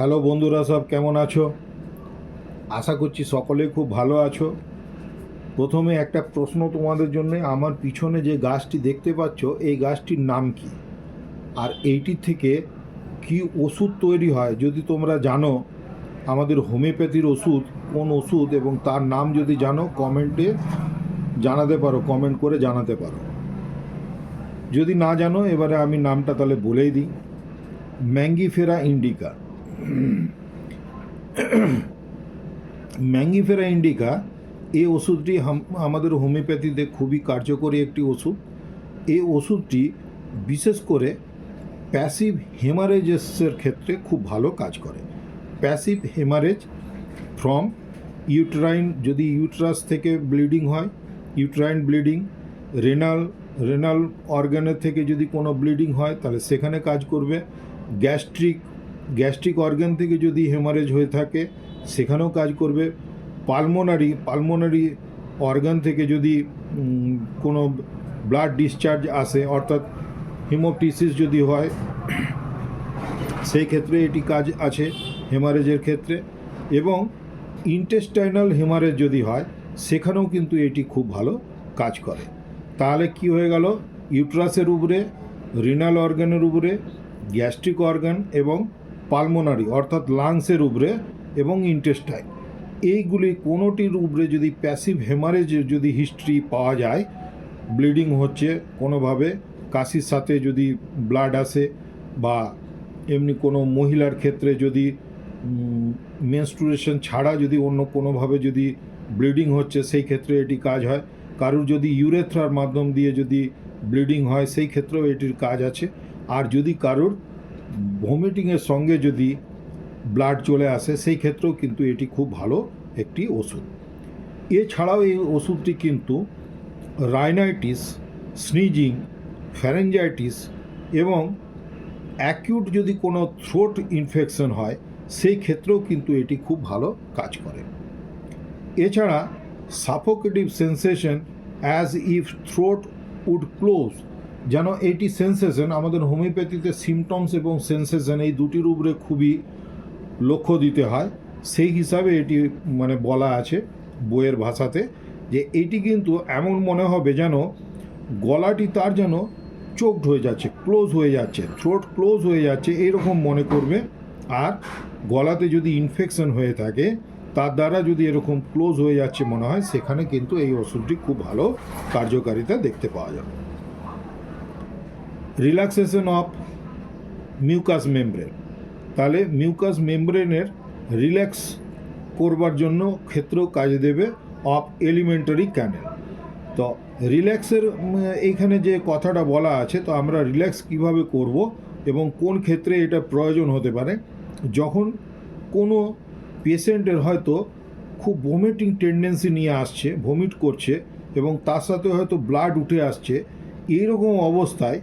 Hello বন্ধুরা, সব কেমন আছো? আশা করছি সকলে খুব ভালো আছো। প্রথমে একটা প্রশ্ন তোমাদের জন্য, আমার পিছনে যে গাছটি দেখতে পাচ্ছ এই গাছটির নাম কি, আর এইটি থেকে কি ওষুধ তৈরি হয় যদি তোমরা জানো, আমাদের হোমিওপ্যাথির ওষুধ কোন ওষুধ এবং তার নাম যদি জানো কমেন্টে জানাতে পারো, কমেন্ট করে জানাতে পারো। যদি না জানো এবারে আমি নামটা তাহলে বলেই দিই। Mangifera indica. ম্যাঙ্গিফেরা ইন্ডিকা এই ওষুধটি আমাদের হোমিওপ্যাথিতে খুবই কার্যকরী একটি ওষুধ। এই ওষুধটি বিশেষ করে প্যাসিভ হেমারেজেসের ক্ষেত্রে খুব ভালো কাজ করে। প্যাসিভ হেমারেজ ফ্রম ইউট্রাইন, যদি ইউট্রাস থেকে ব্লিডিং হয়, ইউট্রাইন ব্লিডিং, রেনাল অর্গানের থেকে যদি কোনো ব্লিডিং হয় তাহলে সেখানে কাজ করবে। গ্যাস্ট্রিক অর্গান থেকে যদি হেমারেজ হয়ে থাকে সেখানেও কাজ করবে। পালমোনারি অর্গান থেকে যদি কোনো ব্লাড ডিসচার্জ আসে, অর্থাৎ হিমোপটিসিস যদি হয়, সেই ক্ষেত্রে এটি কাজ আছে হেমারেজের ক্ষেত্রে। এবং ইন্টেস্টাইনাল হেমারেজ যদি হয় সেখানেও কিন্তু এটি খুব ভালো কাজ করে। তাহলে কি হয়ে গেল, ইউট্রাসের উপরে, রিনাল অর্গানের উপরে, গ্যাস্ট্রিক অর্গান এবং পালমোনারি অর্থাৎ লাংসের উপরে এবং ইন্টেস্টাইন, এইগুলি কোনোটির উপরে যদি প্যাসিভ হেমারেজের যদি হিস্ট্রি পাওয়া যায়, ব্লিডিং হচ্ছে কোনোভাবে, কাশির সাথে যদি ব্লাড আসে, বা এমনি কোনো মহিলার ক্ষেত্রে যদি মেনস্ট্রুয়েশন ছাড়া যদি অন্য কোনোভাবে যদি ব্লিডিং হচ্ছে সেই ক্ষেত্রে এটি কাজ হয়। কারুর যদি ইউরেথ্রার মাধ্যম দিয়ে যদি ব্লিডিং হয় সেই ক্ষেত্রেও এটির কাজ আছে। আর যদি কারুর ভমিটিংয়ের সঙ্গে যদি ব্লাড চলে আসে সেই ক্ষেত্রেও কিন্তু এটি খুব ভালো একটি ওষুধ। এছাড়াও এই ওষুধটি কিন্তু রাইনাইটিস, স্নিজিং, ফ্যারেঞ্জাইটিস এবং অ্যাকিউট যদি কোনো থ্রোট ইনফেকশন হয় সেই ক্ষেত্রেও কিন্তু এটি খুব ভালো কাজ করে। এছাড়া suffocative sensation as if throat would close, যেন এইটি সেন্সেশন আমাদের হোমিওপ্যাথিতে সিমটমস এবং সেন্সেশন এই দুটির উপরে খুবই লক্ষ্য দিতে হয়। সেই হিসাবে এটি বলা আছে বইয়ের ভাষাতে, যে এটি কিন্তু এমন মনে হবে যেন গলাটি তার যেন চোকড হয়ে যাচ্ছে, ক্লোজ হয়ে যাচ্ছে, থ্রোট ক্লোজ হয়ে যাচ্ছে, এইরকম মনে করবে। আর গলাতে যদি ইনফেকশন হয়ে থাকে তার দ্বারা যদি এরকম ক্লোজ হয়ে যাচ্ছে মনে হয়, সেখানে কিন্তু এই ওষুধটি খুব ভালো কার্যকারিতা দেখতে পাওয়া যাবে। রিল্যাক্সেশন অফ মিউকাস মেমব্রেন, তাহলে মিউকাস মেমব্রেনের রিল্যাক্স করবার জন্য ক্ষেত্রেও কাজ দেবে অফ এলিমেন্টারি ক্যানেল। তো রিল্যাক্সের এইখানে যে কথাটা বলা আছে, তো আমরা রিল্যাক্স কিভাবে করব এবং কোন ক্ষেত্রে এটা প্রয়োজন হতে পারে, যখন কোনো পেশেন্টের হয়তো খুব ভমিটিং টেন্ডেন্সি নিয়ে আসছে, ভমিট করছে এবং তার সাথে হয়তো ব্লাড উঠে আসছে, এইরকম অবস্থায়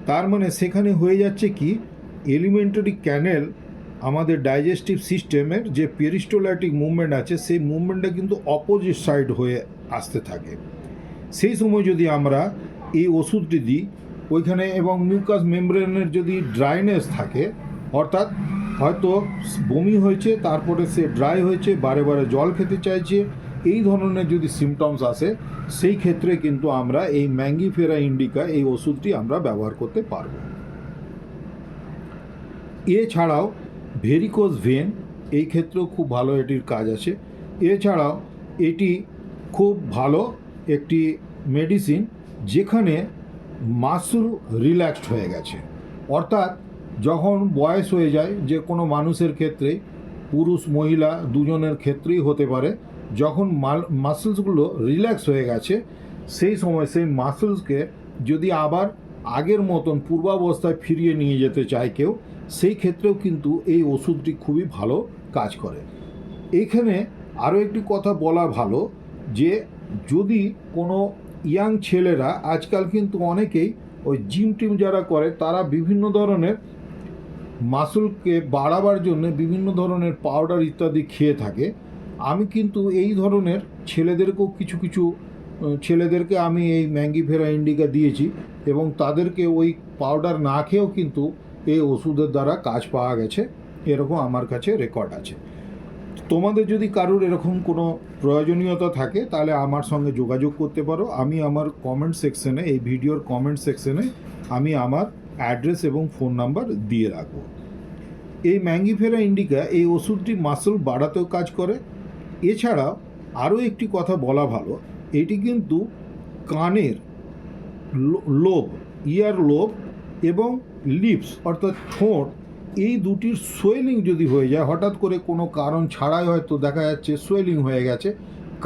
তার সেখানে হয়ে যাচ্ছে কি, এলিমেন্টারি ক্যানেল আমাদের ডাইজেস্টিভ সিস্টেমের যে পেরিস্টোলাইটিক মুভমেন্ট আছে সেই মুভমেন্টটা কিন্তু অপোজিট সাইড হয়ে আসতে থাকে। সেই সময় যদি আমরা এই ওষুধটি দিই ওইখানে, এবং মিউকাস মেমব্রেনের যদি ড্রাইনেস থাকে, অর্থাৎ হয়তো বমি হয়েছে তারপরে সে ড্রাই হয়েছে, বারে বারে জল খেতে চাইছে, এই ধরনের যদি সিমটমস আসে সেই ক্ষেত্রে কিন্তু আমরা এই ম্যাঙ্গিফেরা ইন্ডিকা এই ওষুধটি আমরা ব্যবহার করতে পারব। এছাড়াও ভেরিকোজ ভেন, এই ক্ষেত্রেও খুব ভালো এটির কাজ আছে। এছাড়াও এটি খুব ভালো একটি মেডিসিন যেখানে মাসল রিল্যাক্সড হয়ে গেছে, অর্থাৎ যখন বয়স হয়ে যায় যে কোনো মানুষের ক্ষেত্রে, পুরুষ মহিলা দুজনের ক্ষেত্রেই হতে পারে, যখন মাসলসগুলো রিল্যাক্স হয়ে গেছে সেই সময় সেই মাসলসকে যদি আবার আগের মতন পূর্বাবস্থায় ফিরিয়ে নিয়ে যেতে চায় কেউ, সেই ক্ষেত্রেও কিন্তু এই ওষুধটি খুবই ভালো কাজ করে। এইখানে আরও একটি কথা বলা ভালো, যে যদি কোনো ইয়াং ছেলেরা, আজকাল কিন্তু অনেকেই ওই জিম টিম যারা করে তারা বিভিন্ন ধরনের মাসলকে বাড়াবার জন্য বিভিন্ন ধরনের পাউডার ইত্যাদি খেয়ে থাকে। আমি কিন্তু এই ধরনের ছেলেদেরকেও কিছু ছেলেদেরকে আমি এই ম্যাঙ্গিফেরা ইন্ডিকা দিয়েছি এবং তাদেরকে ওই পাউডার না খেয়েও কিন্তু এই ওষুধের দ্বারা কাজ পাওয়া গেছে এরকম আমার কাছে রেকর্ড আছে। তোমাদের যদি কারোর এরকম কোনো প্রয়োজনীয়তা থাকে তাহলে আমার সঙ্গে যোগাযোগ করতে পারো। আমি আমার কমেন্ট সেকশনে, এই ভিডিওর কমেন্ট সেকশনে আমি আমার অ্যাড্রেস এবং ফোন নাম্বার দিয়ে রাখবো। এই ম্যাঙ্গিফেরা ইন্ডিকা এই ওষুধটি মাসল বাড়াতেও কাজ করে। এছাড়া আরও একটি কথা বলা ভালো, এটি কিন্তু কানের লোব, ইয়ার লোব এবং লিপস অর্থাৎ ঠোঁট, এই দুটির সোয়েলিং যদি হয়ে যায়, হঠাৎ করে কোনো কারণ ছাড়াই হয়তো দেখা যাচ্ছে সোয়েলিং হয়ে গেছে,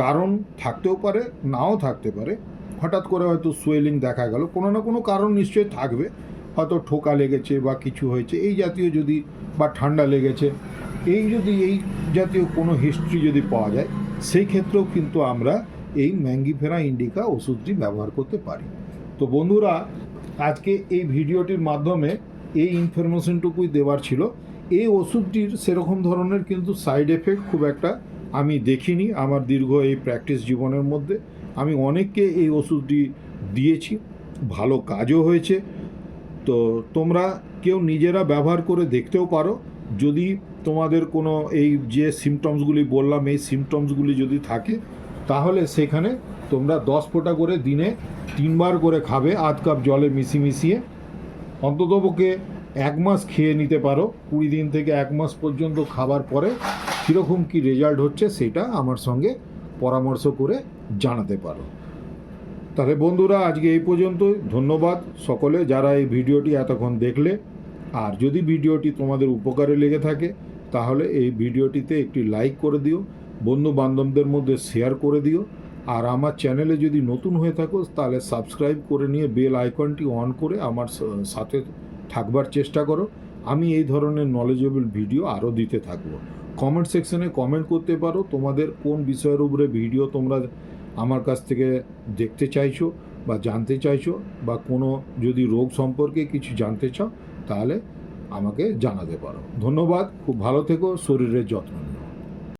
কারণ থাকতেও পারে নাও থাকতে পারে, হঠাৎ করে হয়তো সোয়েলিং দেখা গেল, কোনো না কোনো কারণ নিশ্চয়ই থাকবে, হয়তো ঠোকা লেগেছে বা কিছু হয়েছে এই জাতীয় যদি, বা ঠান্ডা লেগেছে, এই যদি এই জাতীয় কোনো হিস্ট্রি যদি পাওয়া যায়, সেই ক্ষেত্রেও কিন্তু আমরা এই ম্যাঙ্গিফেরা ইন্ডিকা ওষুধটি ব্যবহার করতে পারি। তো বন্ধুরা, আজকে এই ভিডিওটির মাধ্যমে এই ইনফরমেশনটুকুই দেওয়ার ছিল। এই ওষুধটির সেরকম ধরনের কিন্তু সাইড এফেক্ট খুব একটা আমি দেখিনি আমার দীর্ঘ এই প্র্যাকটিস জীবনের মধ্যে। আমি অনেককে এই ওষুধটি দিয়েছি, ভালো কাজও হয়েছে। তো তোমরা কেউ নিজেরা ব্যবহার করে দেখতেও পারো। যদি তোমাদের কোনো এই যে সিমটমসগুলি বললাম, এই সিমটমসগুলি যদি থাকে, তাহলে সেখানে তোমরা 10 ফোঁটা করে দিনে 3 বার করে খাবে, আধ কাপ জলে মিশিয়ে অন্ততপক্ষে 1 মাস খেয়ে নিতে পারো। 20 দিন থেকে 1 মাস পর্যন্ত খাবার পরে কীরকম কী রেজাল্ট হচ্ছে সেটা আমার সঙ্গে পরামর্শ করে জানাতে পারো। তাহলে বন্ধুরা, আজকে এই পর্যন্তই। ধন্যবাদ সকলে যারা এই ভিডিওটি এতক্ষণ দেখলে। আর যদি ভিডিওটি তোমাদের উপকারে লেগে থাকে তাহলে এই ভিডিওটিতে একটি লাইক করে দিও, বন্ধু বান্ধবদের মধ্যে শেয়ার করে দিও। আর আমার চ্যানেলে যদি নতুন হয়ে থাকো তাহলে সাবস্ক্রাইব করে নিয়ে বেল আইকনটি অন করে আমার সাথে থাকবার চেষ্টা করো। আমি এই ধরনের নলেজেবল ভিডিও আরও দিতে থাকবো। কমেন্ট সেকশনে কমেন্ট করতে পারো তোমাদের কোন বিষয়ের উপরে ভিডিও তোমরা আমার কাছ থেকে দেখতে চাইছো বা জানতে চাইছো, বা কোনো যদি রোগ সম্পর্কে কিছু জানতে চাও তাহলে আমাকে জানাতে পারো। ধন্যবাদ, খুব ভালো থেকো, শরীরের যত্ন নাও।